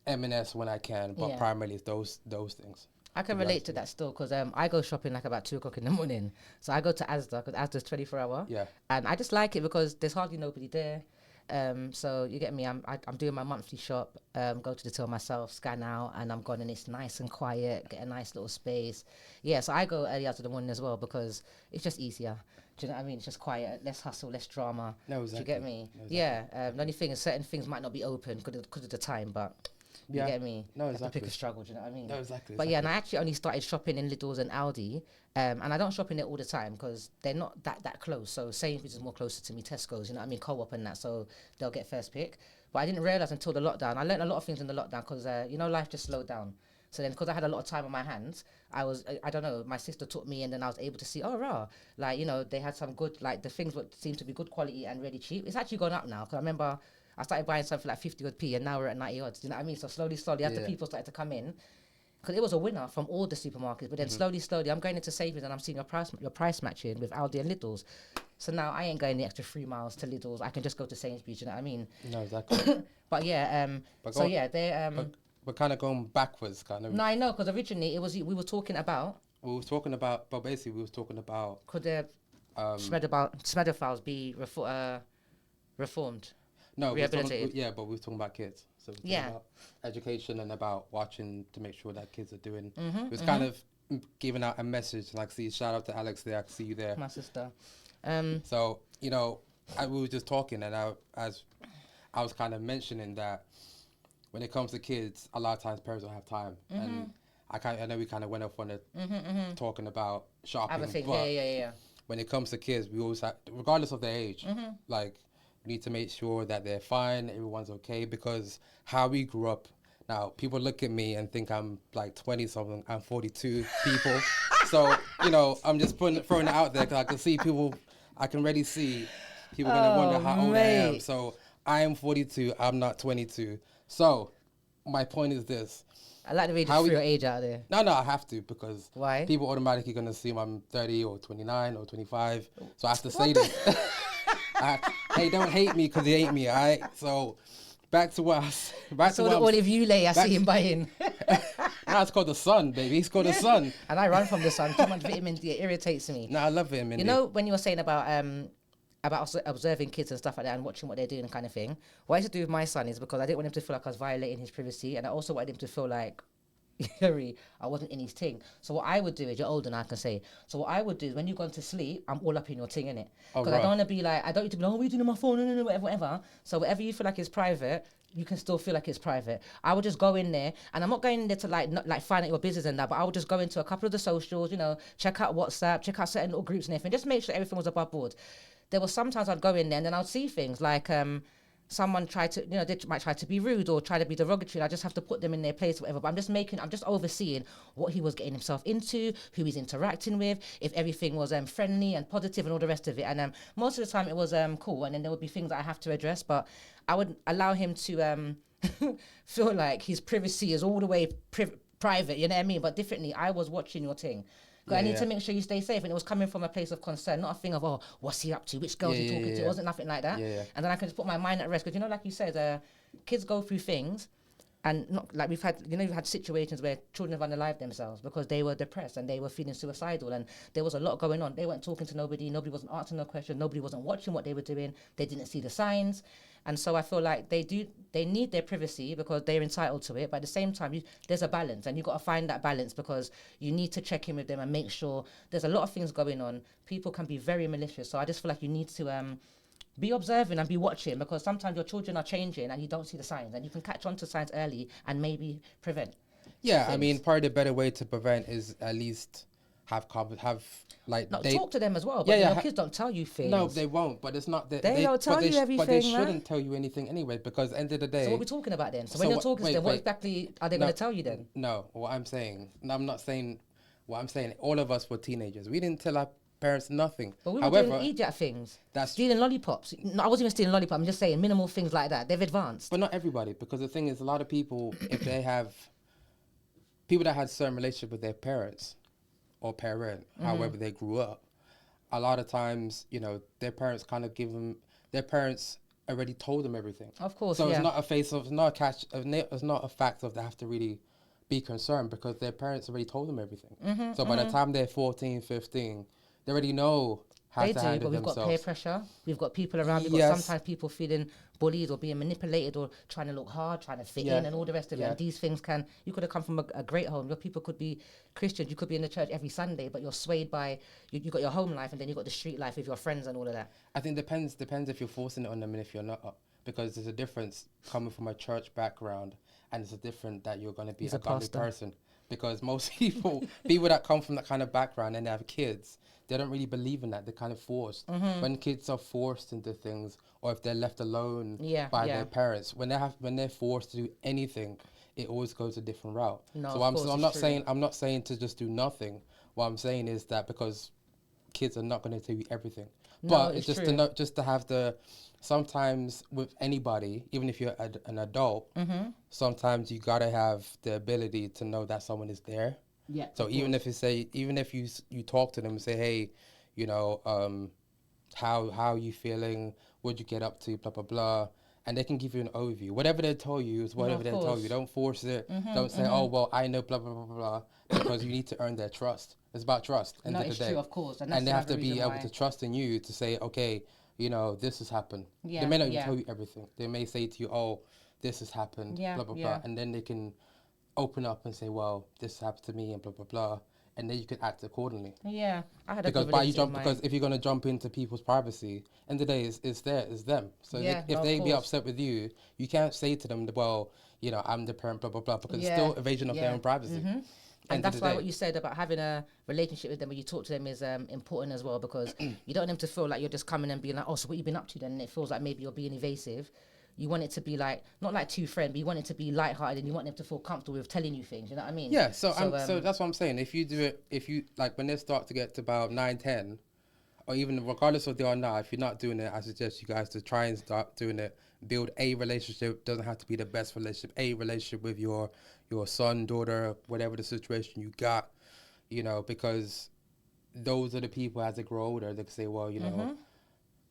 M&S when I can, but primarily it's those things. I can relate to that still because I go shopping like about 2 o'clock in the morning. So I go to Asda because Asda's 24 hour. Yeah. And I just like it because there's hardly nobody there. So you get me. I'm doing my monthly shop. Go to the till myself, scan out, and I'm gone, and it's nice and quiet. Get a nice little space. Yeah. So I go early out of the morning as well because it's just easier. Do you know what I mean? It's just quiet, less hustle, less drama. No, exactly. Do you get me? No, exactly. Yeah. The only thing is certain things might not be open because of the time, but. You get me? No, exactly. You have to pick a struggle, do you know what I mean? No, exactly. But yeah, and I actually only started shopping in Lidl's and Aldi, and I don't shop in there all the time because they're not that close. So Sainsbury's is more closer to me, Tesco's, you know what I mean, Co-op and that, so they'll get first pick. But I didn't realise until the lockdown. I learned a lot of things in the lockdown because, life just slowed down. So then because I had a lot of time on my hands, I don't know, my sister taught me and then I was able to see, they had some good, like the things that seemed to be good quality and really cheap. It's actually gone up now because I remember I started buying something like 50 odd p and now we're at 90 odds. Do you know what I mean? So slowly, as the people started to come in, because it was a winner from all the supermarkets, but then slowly, I'm going into Sainsbury's and I'm seeing your price matching with Aldi and Lidl's. So now I ain't going the extra 3 miles to Lidl's. I can just go to Sainsbury's, you know what I mean? No, exactly. But yeah, they're... We're kind of going backwards, kind of. No, I know, because originally we were talking about... but basically we was talking about... Could the Smedophiles be reformed? No, rehabilitated. But we were talking about kids. So we were talking about education and about watching to make sure that kids are doing. It was kind of giving out a message. Like, shout out to Alex there. I can see you there. My sister. So we were just talking, and as I was kind of mentioning that when it comes to kids, a lot of times parents don't have time, and I know we kind of went off on it talking about shopping. Yeah. When it comes to kids, we always have, regardless of their age, like. We need to make sure that they're fine, everyone's okay, because how we grew up, now people look at me and think I'm like 20-something, I'm 42 people. So, I'm just throwing it out there because I can see people, I can already see people going to wonder how old I am. So I am 42, I'm not 22. So my point is this. I like the way you throw your age out there. No, I have to because why? People automatically going to assume I'm 30 or 29 or 25. So I have to say this. Hey, don't hate me because you hate me, all right? So, back to us. So the olive you lay, I see him buying. Nah, it's called the sun, baby. It's called the sun. And I run from the sun. Too much vitamin D, it irritates me. No, I love vitamin D. You know, when you were saying about observing kids and stuff like that and watching what they're doing and kind of thing, what I used to do with my son is because I didn't want him to feel like I was violating his privacy, and I also wanted him to feel like I wasn't in his thing. So what I would do is, you're older now, I can say. So what I would do is when you've gone to sleep, I'm all up in your thing, innit? Because I don't want to be like, what are you doing on my phone? No, whatever. So whatever you feel like is private, you can still feel like it's private. I would just go in there, and I'm not going in there to not find out your business and that, but I would just go into a couple of the socials, check out WhatsApp, check out certain little groups and everything, just make sure everything was above board. There was sometimes I'd go in there and then I'd see things like, someone tried to, they might try to be rude or try to be derogatory. I just have to put them in their place or whatever. But I'm just overseeing what he was getting himself into, who he's interacting with, if everything was friendly and positive and all the rest of it. And most of the time it was cool. And then there would be things that I have to address, but I would allow him to feel like his privacy is all the way private, you know what I mean? But differently, I was watching your thing. I need to make sure you stay safe. And it was coming from a place of concern, not a thing of, what's he up to? Which girl's he talking to? It wasn't nothing like that. And then I can just put my mind at rest. Because, like you said, kids go through things. And not like we've had situations where children have unalived themselves because they were depressed and they were feeling suicidal. And there was a lot going on. They weren't talking to nobody. Nobody wasn't answering no question. Nobody wasn't watching what they were doing. They didn't see the signs. And so I feel like they need their privacy because they're entitled to it. But at the same time, there's a balance, and you've got to find that balance because you need to check in with them and make sure there's a lot of things going on. People can be very malicious. So I just feel like you need to be observing and be watching because sometimes your children are changing and you don't see the signs, and you can catch on to signs early and maybe prevent. Yeah, things. I mean, probably the better way to prevent is at least talk to them as well. But your kids don't tell you things. No, they won't. But it's not that they don't tell you everything. But they shouldn't tell you anything anyway. Because at the end of the day. So what are we talking about then? So when you're talking to them, what exactly are they going to tell you then? No, what I'm saying. No, I'm not saying. What I'm saying. All of us were teenagers. We didn't tell our parents nothing. But we were doing idiot things. Stealing lollipops. No, I wasn't even stealing lollipops. I'm just saying minimal things like that. They've advanced. But not everybody, because the thing is, a lot of people, if they have people that had certain relationship with their parents or parent, however they grew up, a lot of times, their parents kind of give them, their parents already told them everything. Of course, So yeah. it's not a face of, it's not a catch, it's not a fact of they have to really be concerned because their parents already told them everything. So by the time they're 14, 15, they already know how They to do, handle but we've got peer themselves. pressure. We've got people around. We've got Yes. sometimes people feeling bullied or being manipulated or trying to look hard, trying to fit Yeah. in and all the rest of it. Yeah. And these things can, you could have come from a great home. Your people could be Christians. You could be in the church every Sunday, but you're swayed by, you got your home life and then you got the street life with your friends and all of that. I think depends if you're forcing it on them and if you're not. Because there's a difference coming from a church background and it's a different that you're going to be He's a a godly pastor. person. Because most people that come from that kind of background and they have kids, they don't really believe in that. They're kind of forced. When kids are forced into things or if they're left alone by their parents, when they're forced to do anything, it always goes a different route. No, So of course, I'm it's not true. saying to just do nothing. What I'm saying is that because kids are not going to tell you everything. No, But it's just true. to know, just to have the, sometimes with anybody, even if you're an adult, sometimes you gotta have the ability to know that someone is there. Yeah. So even if you talk to them and say, hey, you know, how are you feeling? What'd you get up to? Blah blah blah. And they can give you an overview. Whatever they tell you is whatever of they tell course. you. Don't force it. Don't say, oh well, I know blah blah blah blah blah, because you need to earn their trust. It's about trust. End No, of the it's day. true, of course. And that's They have another to be reason able why. to trust in you to say, okay, you know, this has happened. Yeah, They may not even yeah. tell you everything. They may say to you, oh, this has happened, Yeah, blah, blah, yeah. blah. And then they can open up and say, well, this happened to me and blah, blah, blah. And then you can act accordingly. Yeah, I had a Because good by you relationship jump, with because mine. if you're going to jump into people's privacy, end of the day, it's them. So Yeah, if no, of they be course. upset with you, you can't say to them, well, you know, I'm the parent, blah, blah, blah, because it's Yeah, still evasion of their yeah. own privacy. And End of that's the why day. what you said about having a relationship with them when you talk to them is important as well, because you don't want them to feel like you're just coming and being like, oh, so what you been up to then? And it feels like maybe you're being evasive. You want it to be like, not like too friend, but you want it to be lighthearted and you want them to feel comfortable with telling you things, you know what I mean? Yeah, so that's what I'm saying. If you do it, if you, like, when they start to get to about 9, 10, or even regardless of they are now, if you're not doing it, I suggest you guys to try and start doing it. Build a relationship. Doesn't have to be the best relationship. A relationship with your son, daughter, whatever the situation you got, you know, because those are the people as they grow older, they can say, well, you know,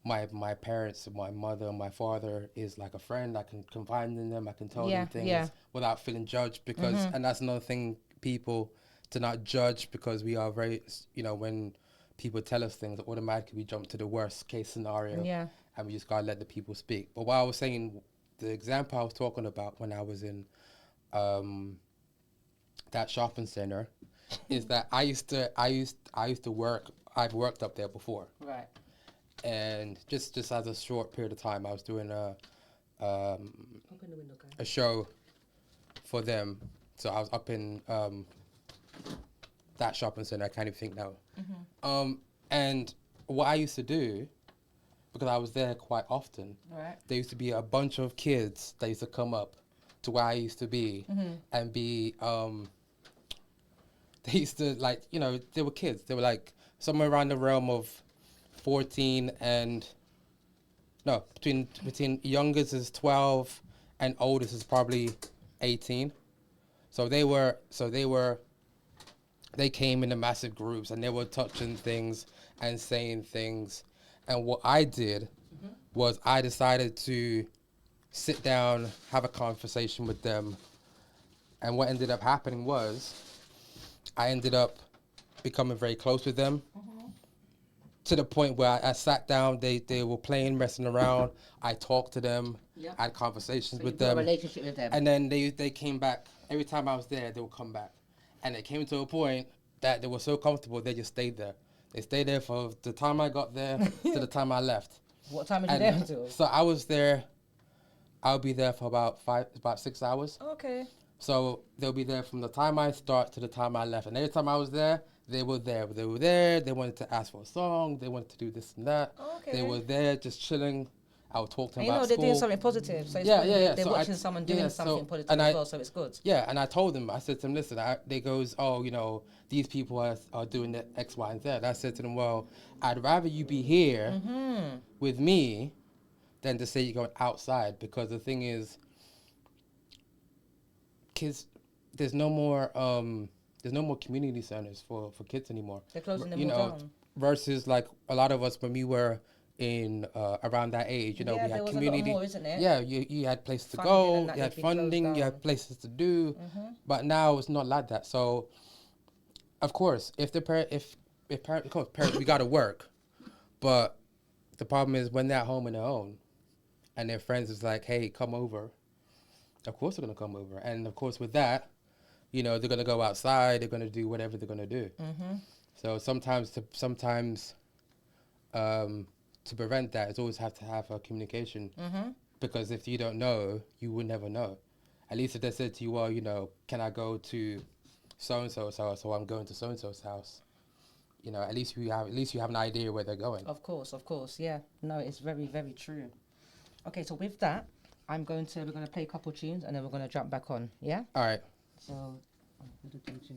my parents, my mother, my father is like a friend. I can confide in them. I can tell Yeah, them things yeah. without feeling judged, because, and that's another thing, people, to not judge, because we are very, you know, when people tell us things, automatically we jump to the worst case scenario. Yeah. And we just gotta let the people speak. But what I was saying, the example I was talking about when I was in that shopping center, is that I used to work. I've worked up there before, Right. and just as a short period of time, I was doing Open the window, guys. a show for them. So I was up in that shopping center. I can't even think now. And what I used to do, because I was there quite often, Right. there used to be a bunch of kids that used to come up to where I used to be and be, they used to, like, you know, they were kids. They were like somewhere around the realm of 14 and, no, between youngest is 12 and oldest is probably 18. They came in massive groups and they were touching things and saying things. And what I did was I decided to sit down, have a conversation with them. And what ended up happening was I ended up becoming very close with them, to the point where I sat down, they were playing, messing around. I talked to them, Yep. I had conversations So with you built them. a relationship with them. And then they came back. Every time I was there, they would come back. And it came to a point that they were so comfortable, they just stayed there. They stayed there for the time I got there to the time I left. What time are you And there until? so I was there, I'll be there for about 6 hours. Okay. So they'll be there from the time I start to the time I left. And every time I was there, they were there. They were there. They wanted to ask for a song. They wanted to do this and that. Okay. They were there just chilling. I would talk to them And you know, about they're school. doing something positive. So it's Yeah, good. yeah, yeah. They're So watching someone doing something positive as well, so it's good. Yeah, and I told them, I said to them, listen, they goes, oh, you know, these people are doing the X, Y, and Z. I said to them, well, I'd rather you be here with me than to say you're going outside, because the thing is, kids, there's no more community centers for kids anymore. They're closing them You all know, down. versus like a lot of us when we were in around that age. You know, Yeah, we there had was a lot community. more, isn't it? Yeah, you had places to Funding go, and that, you had they've been closed funding, you down. had places to do. But now it's not like that. So of course, if the parent, if parent, of course, parents, we got to work. But the problem is when they're at home on their own, and their friends is like, "Hey, come over." Of course they're gonna come over, and of course with that, you know, they're gonna go outside. They're gonna do whatever they're gonna do. So sometimes to prevent that, it's always have to have a communication. Because if you don't know, you will never know. At least if they said to you, well, you know, can I go to so and so's house, or I'm going to so and so's house. You know, at least you have an idea where they're going. Of course, yeah. No, it's very, very true. Okay, so with that, we're gonna play a couple tunes and then we're gonna jump back on. Yeah. All right. So, oh, what did I do?